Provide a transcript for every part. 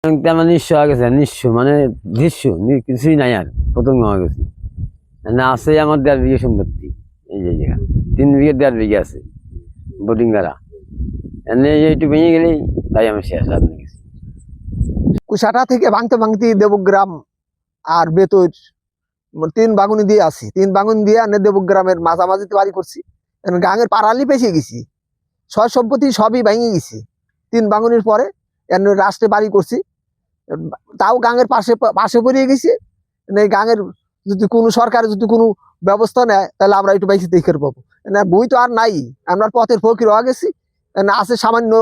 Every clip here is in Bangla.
আমার নিঃস্ব হয়ে গেছে, নিঃস্ব মানে দৃশ্য কিছুই নাই আর, পতঙ্গ হয়ে গেছি। না আছে আমার 1.5 বিঘা সম্পত্তি, এই যে জায়গা 3 বিঘা 1.5 বিঘা আছে বোটিং গাড়া, এনে একটু ভেঙে গেলেই তাই আমি শেষ আর কিছু। কুশাটা থেকে ভাঙতে ভাঙতে দেবগ্রাম আর বেতর 3 বাগুনি দিয়ে আসি, 3 বাগুনি দিয়ে এনে দেবগ্রামের মাঝামাঝিতে বাড়ি করছি। গাঙের পাড়ালি পেঁচে গেছি, সয় সম্পত্তি সবই ভেঙে গেছি। 3 বাগুনির পরে এনে রাষ্ট্রে বাড়ি করছি, তাও গাঙের পাশে পাশে পড়িয়ে গেছি। গাঙের যদি কোনো সরকার যদি কোনো ব্যবস্থা নেয় তাহলে আমরা একটু বেশি দেখে পাবো না। বই তো আর নাই, আমরা পথের ফকির হয়ে গেছি। আছে সামান্য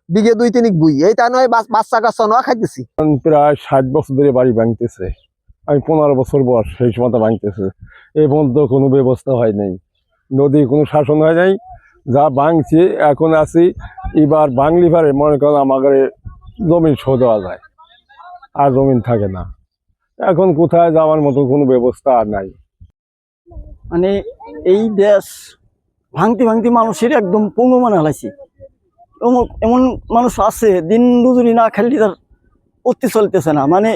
বিঘে 2-3 বই, এইটা নয় বাচ্চা কাচ্চা নয় খাইতেছি। প্রায় 60 বছর ধরে বাড়ি ভাঙতেছে, আমি 15 বছর বয়স, সেই সময় ভাঙতেছে। এই পর্যন্ত কোনো ব্যবস্থা হয় নাই, নদী কোনো শাসন হয় নাই। যা ভাঙছে এখন আছি, এবার ভাঙলি পারে মনে করেন আমাদের জমিন শোধ দেওয়া যায়, আর জমিন থাকে না। এখন কোথায় যাওয়ার মতো কোনো ব্যবস্থা আর নাই। মানে এই দেশ ভাঙতে ভাঙতে মানুষের একদম পঙ্গু মনে হলাইছে। এমন মানুষ আছে দিন মজুরি না খালি তার অতি চলতেছে না। মানে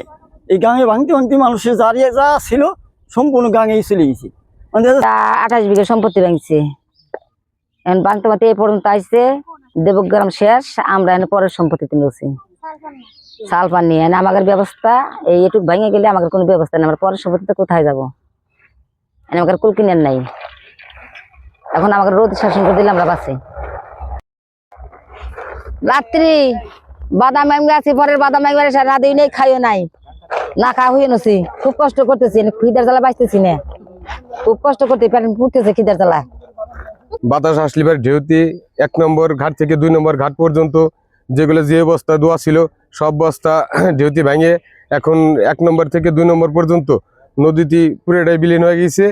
এই গাঙে ভাঙতে ভাঙতে মানুষের যারিয়ে যা ছিল সম্পূর্ণ গাঙেই চলে গেছে। মানে 28 বিঘা সম্পত্তি ভাঙছে, এখন ভাঙতে ভাঙতে এই পর্যন্ত আসছে। দেবগ্রাম শেষ, আমরা এনে পরের সম্পত্তিতে নিয়েছি সাল পানি। এনে আমাদের ব্যবস্থা এইটুক ভেঙে গেলে আমাদের কোনো ব্যবস্থা নেই, আমরা পরের সম্পত্তিতে কোথায় যাবো? এনে আমাদের কুল কিনার নাই। এখন আমাকে রোদ শাসন করে দিলে আমরা বাঁচি। রাত্রি বাদাম এমনি আছি, পরের বাদাম একবার না দিই নেই, খাইও নাই, না খাওয়া হয়ে নছি, খুব কষ্ট করতেছি, খিদার জ্বালা বাঁচতেছি না, খুব কষ্ট করতে পুড়তেছে খিদার জ্বালা। বাতাস আসলিবার ঢেউতে 1 নম্বর ঘাট থেকে 2 নম্বর ঘাট পর্যন্ত যেগুলো যে বস্তা দোয়া ছিল সব বস্তা ঢেউতে ভেঙে এখন 1 নম্বর থেকে 2 নম্বর পর্যন্ত নদীতে পুরোটাই বিলীন হয়ে গেছে।